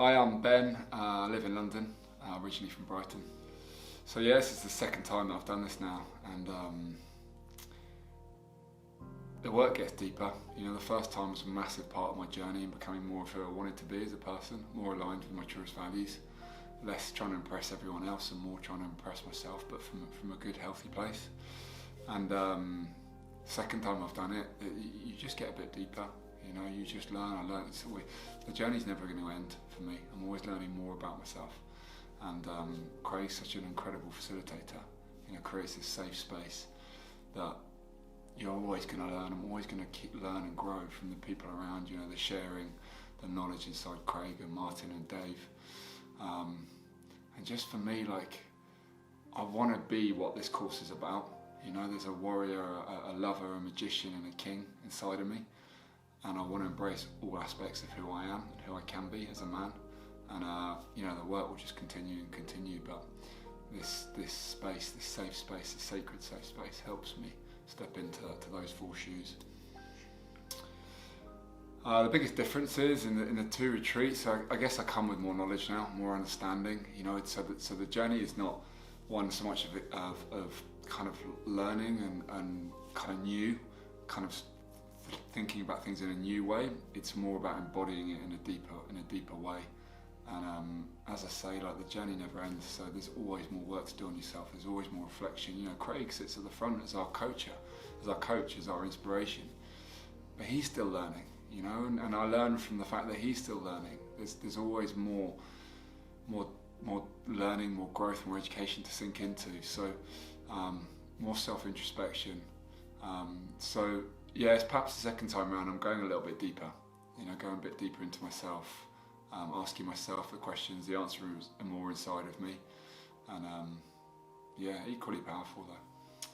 Hi, I'm Ben. I live in London, originally from Brighton. So yeah, this is the second time that I've done this now, and the work gets deeper. You know, the first time was a massive part of my journey in becoming more of who I wanted to be as a person, more aligned with my truest values, less trying to impress everyone else and more trying to impress myself, but from a good, healthy place. And second time I've done it, you just get a bit deeper. You know, you just learn. I learn. The journey's never going to end for me. I'm always learning more about myself. And Craig's such an incredible facilitator. You know, creates this safe space that you're always going to learn. I'm always going to keep learn and grow from the people around you. You know, the sharing, the knowledge inside Craig and Martin and Dave. And just for me, like, I want to be what this course is about. You know, there's a warrior, a lover, a magician, and a king inside of me. And I want to embrace all aspects of who I am and who I can be as a man. And you know, the work will just continue and continue, but this space, this safe space, this sacred safe space helps me step into those four shoes. The biggest difference is in the two retreats, I guess I come with more knowledge now, more understanding. You know, so the journey is not one so much of kind of learning and kind of new, kind of thinking about things in a new way. It's more about embodying it in a deeper way. And as I say, like, the journey never ends, so there's always more work to do on yourself. There's always more reflection. You know, Craig sits at the front as our coach, as our inspiration, but he's still learning. You know, and I learn from the fact that he's still learning. There's always more learning, more growth, more education to sink into. So more self-introspection. So yeah, it's perhaps the second time around I'm going a little bit deeper. You know, going a bit deeper into myself, asking myself the questions. The answers are more inside of me, and yeah, equally powerful though.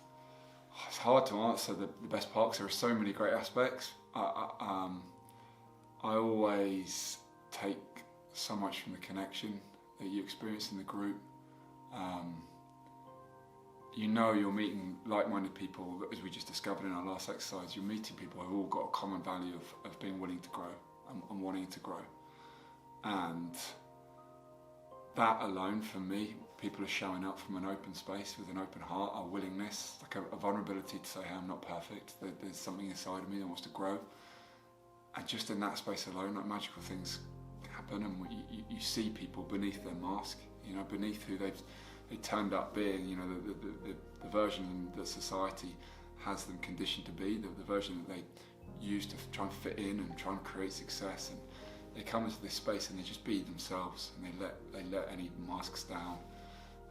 It's hard to answer the best part because there are so many great aspects. I always take so much from the connection that you experience in the group. You know, you're meeting like-minded people, as we just discovered in our last exercise. You're meeting people who've all got a common value of being willing to grow and wanting to grow. And that alone, for me, people are showing up from an open space with an open heart, a willingness, like a vulnerability to say, hey, I'm not perfect. There's something inside of me that wants to grow. And just in that space alone, like, magical things happen, and you see people beneath their mask, you know, beneath who they turned up being, you know, the version that society has them conditioned to be, the version that they use to try and fit in and try and create success. And they come into this space and they just be themselves, and they let any masks down,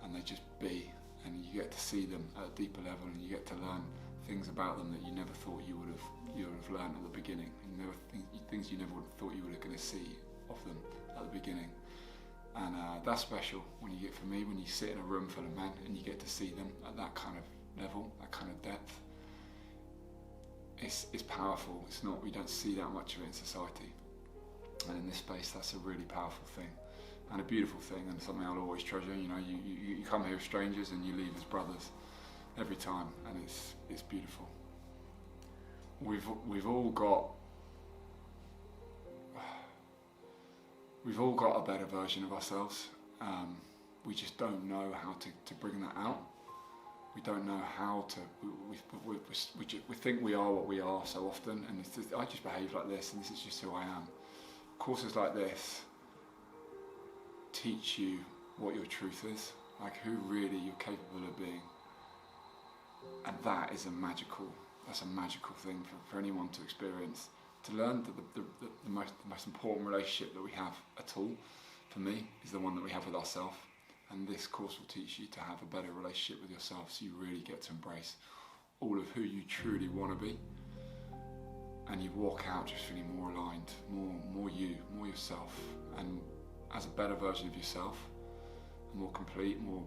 and they just be. And you get to see them at a deeper level, and you get to learn things about them that you never thought you would have learned at the beginning. Things you never would have thought you were going to see of them at the beginning. And that's special when you sit in a room full of men and you get to see them at that kind of level, that kind of depth. It's powerful. It's not, we don't see that much of it in society. And in this space, that's a really powerful thing and a beautiful thing, and something I'll always treasure. You know, you come here as strangers and you leave as brothers every time, and it's beautiful. We've all got a better version of ourselves. We just don't know how to bring that out. We don't know how to. We think we are what we are so often, and I just behave like this, and this is just who I am. Courses like this teach you what your truth is, like who really you're capable of being, and that's a magical thing for anyone to experience. To learn that the most important relationship that we have at all, for me, is the one that we have with ourselves. And this course will teach you to have a better relationship with yourself, so you really get to embrace all of who you truly want to be. And you walk out just feeling more aligned, more you, more yourself, and as a better version of yourself, a more complete, more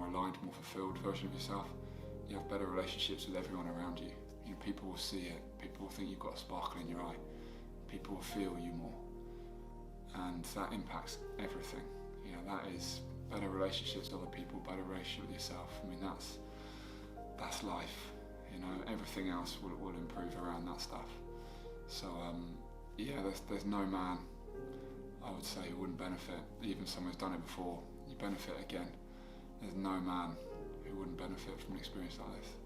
aligned, more fulfilled version of yourself. You have better relationships with everyone around you. You know, people will see it. People will think you've got a sparkle in your eye. People will feel you more, and that impacts everything. You know, that is better relationships with other people, better relationship with yourself. I mean, that's life. You know, everything else will improve around that stuff. So yeah, there's no man I would say, who wouldn't benefit. Even someone who's done it before, you benefit again. There's no man who wouldn't benefit from an experience like this.